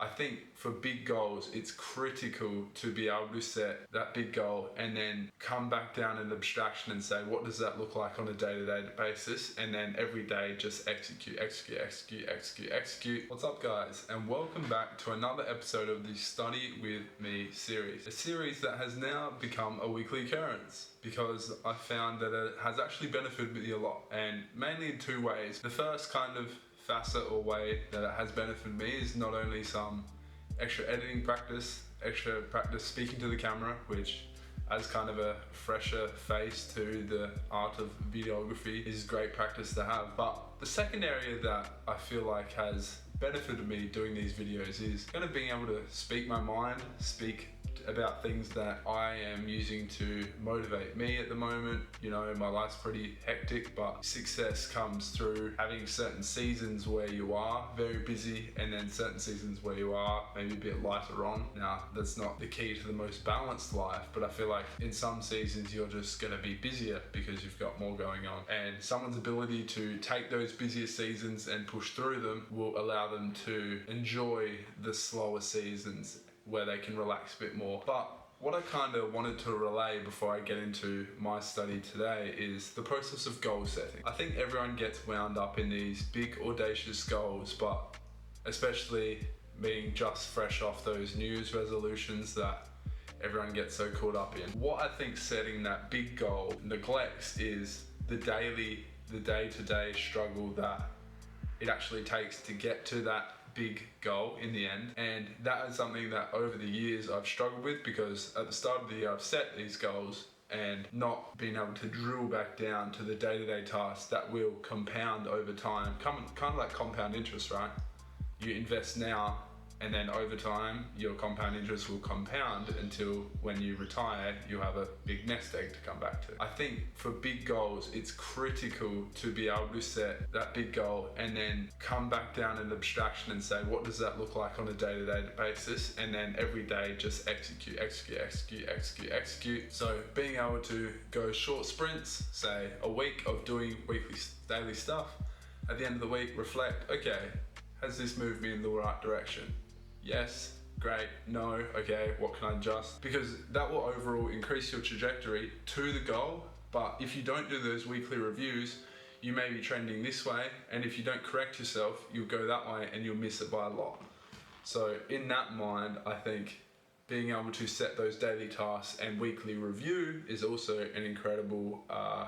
I think for big goals, it's critical to be able to set that big goal and then come back down in abstraction and say, what does that look like on a day-to-day basis? And then every day just execute. What's up, guys? And welcome back to another episode of the Study With Me series. A series that has now become a weekly occurrence because I found that it has actually benefited me a lot, and mainly in two ways. The first kind of facet or way that it has benefited me is not only some extra editing practice, extra practice speaking to the camera, which as kind of a fresher face to the art of videography is great practice to have. But the second area that I feel like has benefited me doing these videos is kind of being able to speak my mind, speak about things that I am using to motivate me at the moment. You know, my life's pretty hectic, but success comes through having certain seasons where you are very busy and then certain seasons where you are maybe a bit lighter on. Now, that's not the key to the most balanced life, but I feel like in some seasons you're just going to be busier because you've got more going on. And someone's ability to take those busier seasons and push through them will allow them to enjoy the slower seasons where they can relax a bit more. But what I kind of wanted to relay before I get into my study today is the process of goal setting. I think everyone gets wound up in these big audacious goals, but especially being just fresh off those New Year's resolutions that everyone gets so caught up in. What I think setting that big goal neglects is the day-to-day struggle that it actually takes to get to that big goal in the end. And that is something that over the years I've struggled with, because at the start of the year I've set these goals and not being able to drill back down to the day-to-day tasks that will compound over time. Kind of like compound interest, right? You invest now and then over time your compound interest will compound until when you retire you'll have a big nest egg to come back to. I think for big goals it's critical to be able to set that big goal and then come back down in abstraction and say, what does that look like on a day-to-day basis? And then every day just execute. So being able to go short sprints, say a week of doing weekly daily stuff, at the end of the week reflect, okay, has this moved me in the right direction? Yes, great, no, okay, what can I adjust? Because that will overall increase your trajectory to the goal. But if you don't do those weekly reviews, you may be trending this way, and if you don't correct yourself, you'll go that way and you'll miss it by a lot. So in that mind, I think being able to set those daily tasks and weekly review is also an incredible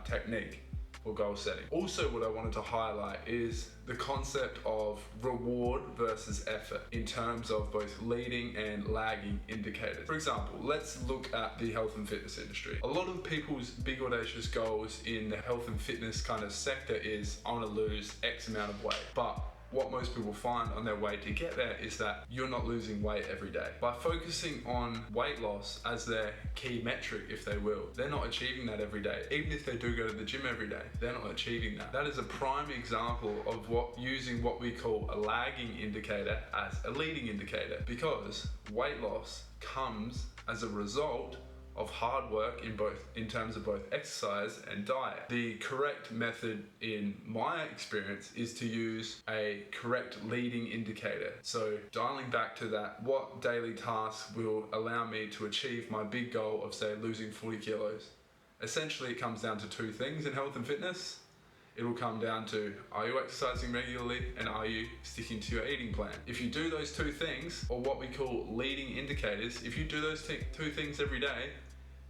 technique for goal setting. Also, what I wanted to highlight is the concept of reward versus effort in terms of both leading and lagging indicators. For example, let's look at the health and fitness industry. A lot of people's big audacious goals in the health and fitness kind of sector is, I want to lose X amount of weight. But what most people find on their way to get there is that you're not losing weight every day. By focusing on weight loss as their key metric, if they will, they're not achieving that every day. Even if they do go to the gym every day, they're not achieving that. That is a prime example of using what we call a lagging indicator as a leading indicator, because weight loss comes as a result of hard work in terms of both exercise and diet. The correct method in my experience is to use a correct leading indicator. So dialing back to that, what daily tasks will allow me to achieve my big goal of, say, losing 40 kilos? Essentially it comes down to two things in health and fitness. It will come down to, are you exercising regularly and are you sticking to your eating plan? If you do those two things, or what we call leading indicators, if you do those two things every day,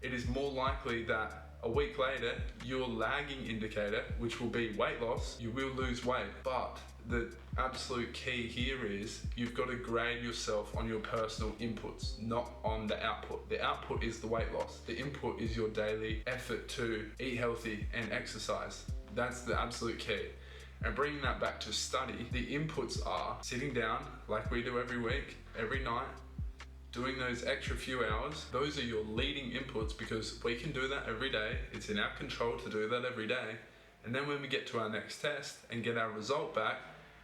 it is more likely that a week later, your lagging indicator, which will be weight loss, you will lose weight. But the absolute key here is you've got to grade yourself on your personal inputs, not on the output. The output is the weight loss. The input is your daily effort to eat healthy and exercise. That's the absolute key. And bringing that back to study, the inputs are sitting down like we do every week, every night, doing those extra few hours. Those are your leading inputs because we can do that every day. It's in our control to do that every day. And then when we get to our next test and get our result back,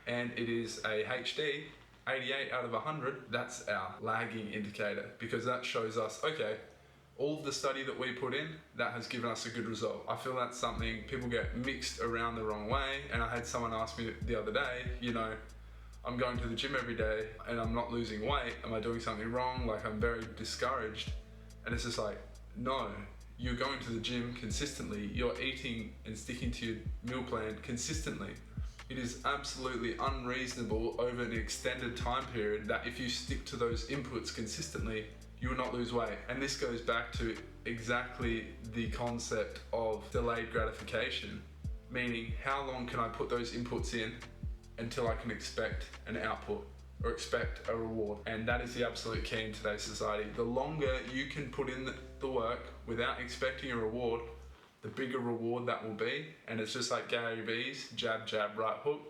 and it is a HD, 88 out of 100, that's our lagging indicator, because that shows us, okay, all of the study that we put in, that has given us a good result. I feel that's something people get mixed around the wrong way. And I had someone ask me the other day, you know, I'm going to the gym every day and I'm not losing weight. Am I doing something wrong? Like, I'm very discouraged. And it's just like, no, you're going to the gym consistently. You're eating and sticking to your meal plan consistently. It is absolutely unreasonable over an extended time period that if you stick to those inputs consistently, you will not lose weight. And this goes back to exactly the concept of delayed gratification, meaning how long can I put those inputs in until I can expect an output or expect a reward. And that is the absolute key in today's society. The longer you can put in the work without expecting a reward, the bigger reward that will be. And it's just like Gary V's jab, jab, right hook.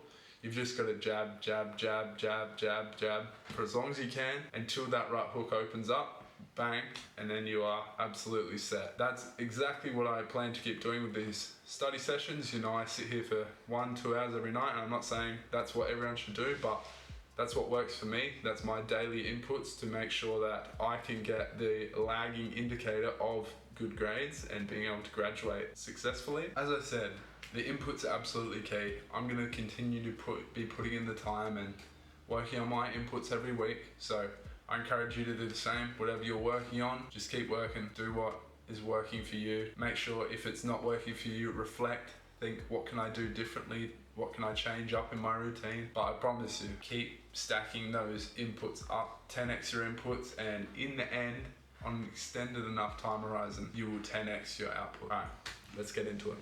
You've just got to jab, jab, jab, jab, jab, jab for as long as you can until that right hook opens up, bang, and then you are absolutely set. That's exactly what I plan to keep doing with these study sessions. You know, I sit here for 1-2 hours every night, and I'm not saying that's what everyone should do, but that's what works for me. That's my daily inputs to make sure that I can get the lagging indicator of good grades and being able to graduate successfully. As I said, the inputs are absolutely key. I'm going to continue to be putting in the time and working on my inputs every week. So I encourage you to do the same. Whatever you're working on, just keep working. Do what is working for you. Make sure if it's not working for you, reflect. Think, what can I do differently? What can I change up in my routine? But I promise you, keep stacking those inputs up. 10x your inputs, and in the end, on an extended enough time horizon, you will 10x your output. All right, let's get into it.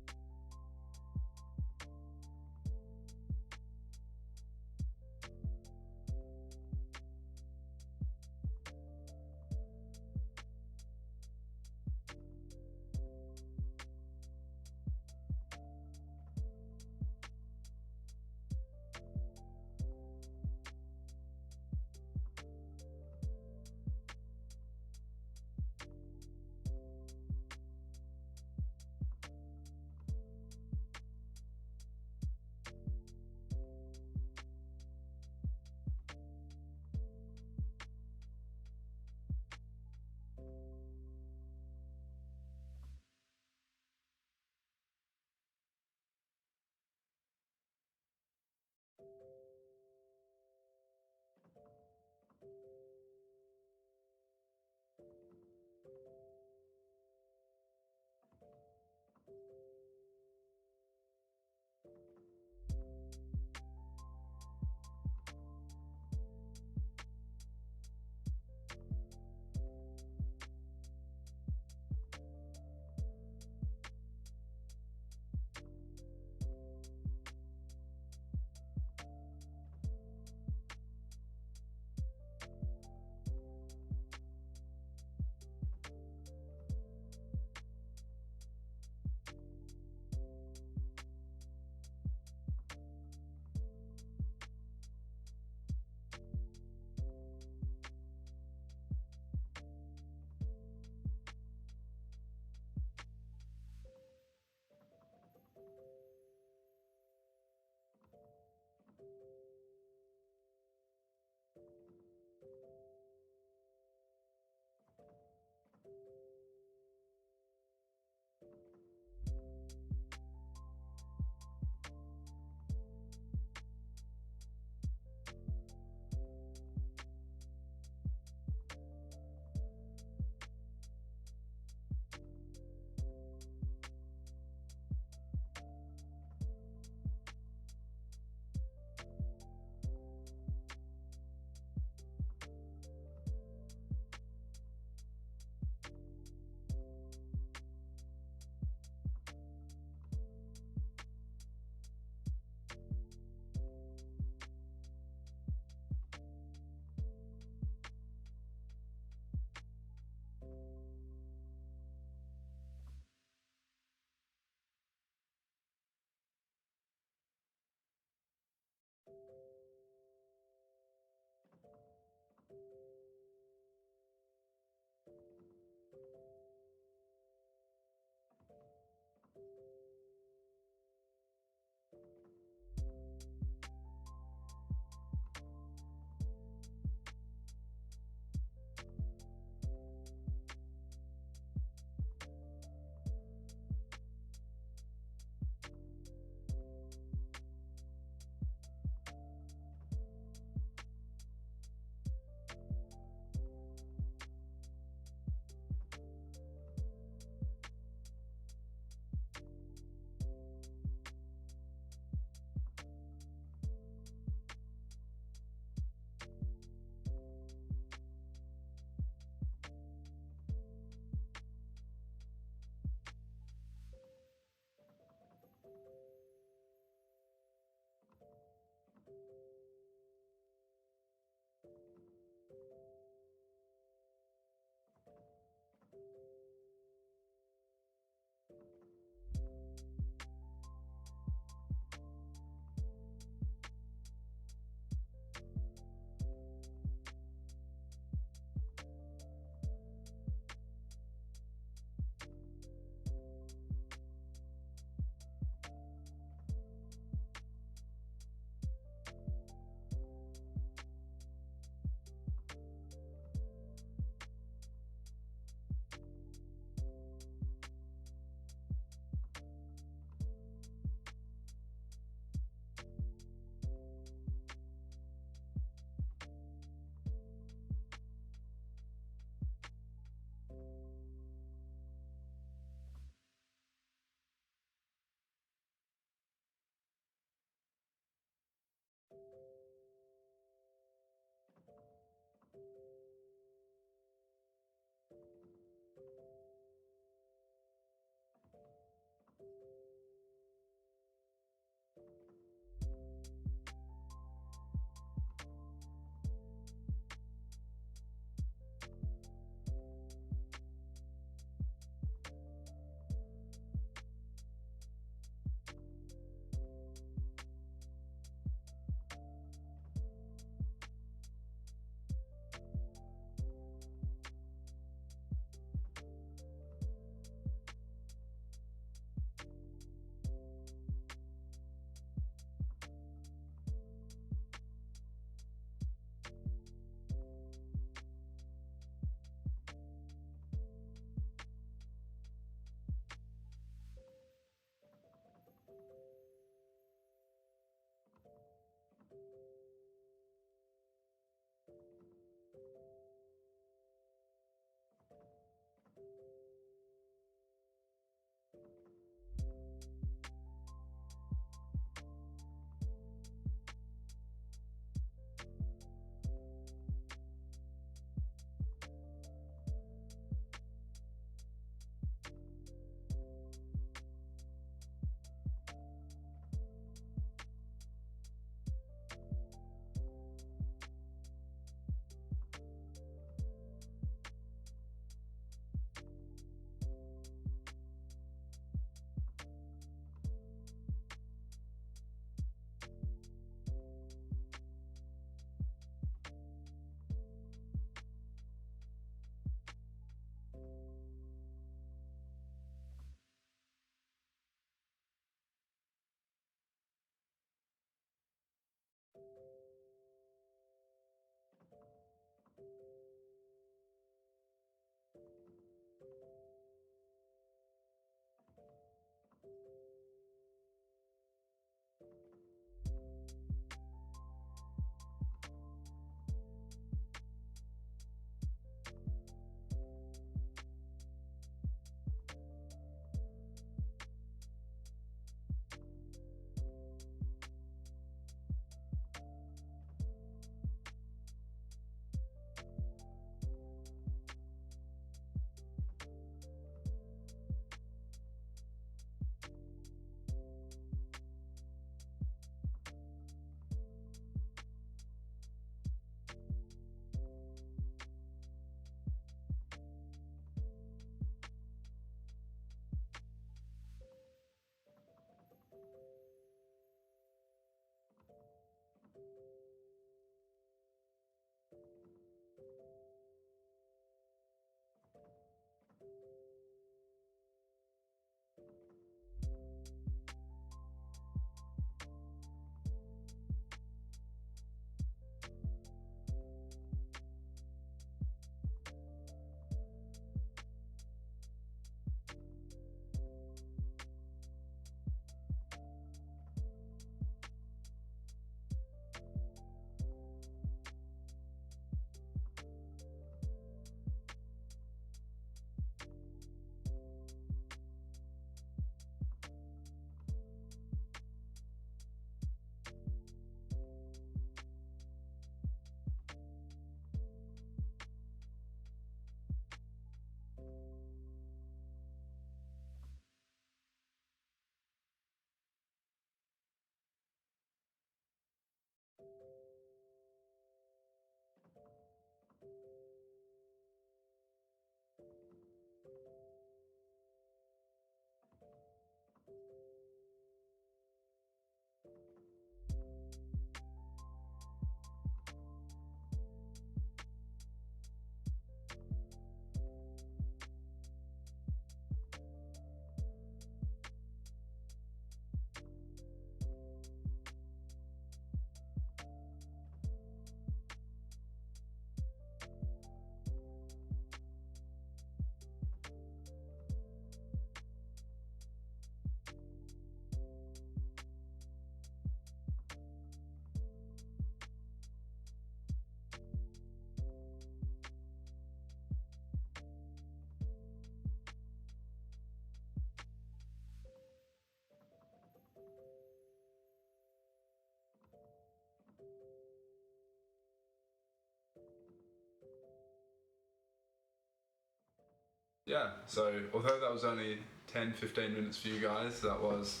yeah, so although that was only 10-15 minutes for you guys, that was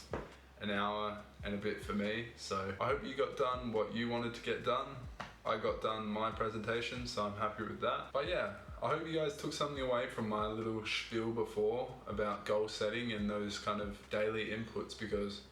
an hour and a bit for me. So I hope you got done what you wanted to get done. I got done my presentation, so I'm happy with that. But yeah, I hope you guys took something away from my little spiel before about goal setting and those kind of daily inputs, because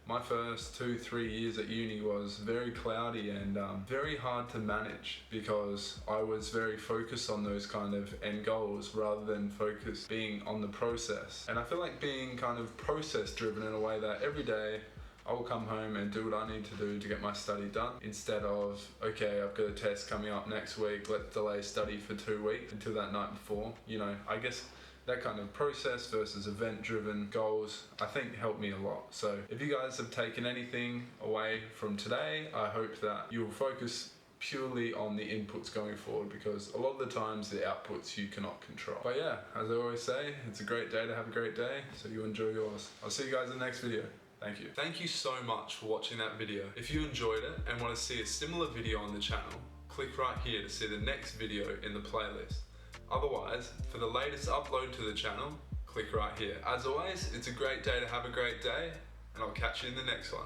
my first 2-3 years at uni was very cloudy and very hard to manage, because I was very focused on those kind of end goals rather than focus being on the process. And I feel like being kind of process driven in a way that every day I will come home and do what I need to do to get my study done, instead of, okay, I've got a test coming up next week, let's delay study for 2 weeks until that night before. You know, I guess that kind of process versus event-driven goals, I think, helped me a lot. So if you guys have taken anything away from today, I hope that you'll focus purely on the inputs going forward, because a lot of the times the outputs you cannot control. But yeah, as I always say, it's a great day to have a great day, so you enjoy yours. I'll see you guys in the next video. Thank you. Thank you so much for watching that video. If you enjoyed it and want to see a similar video on the channel, click right here to see the next video in the playlist. Otherwise, for the latest upload to the channel, click right here. As always, it's a great day to have a great day, and I'll catch you in the next one.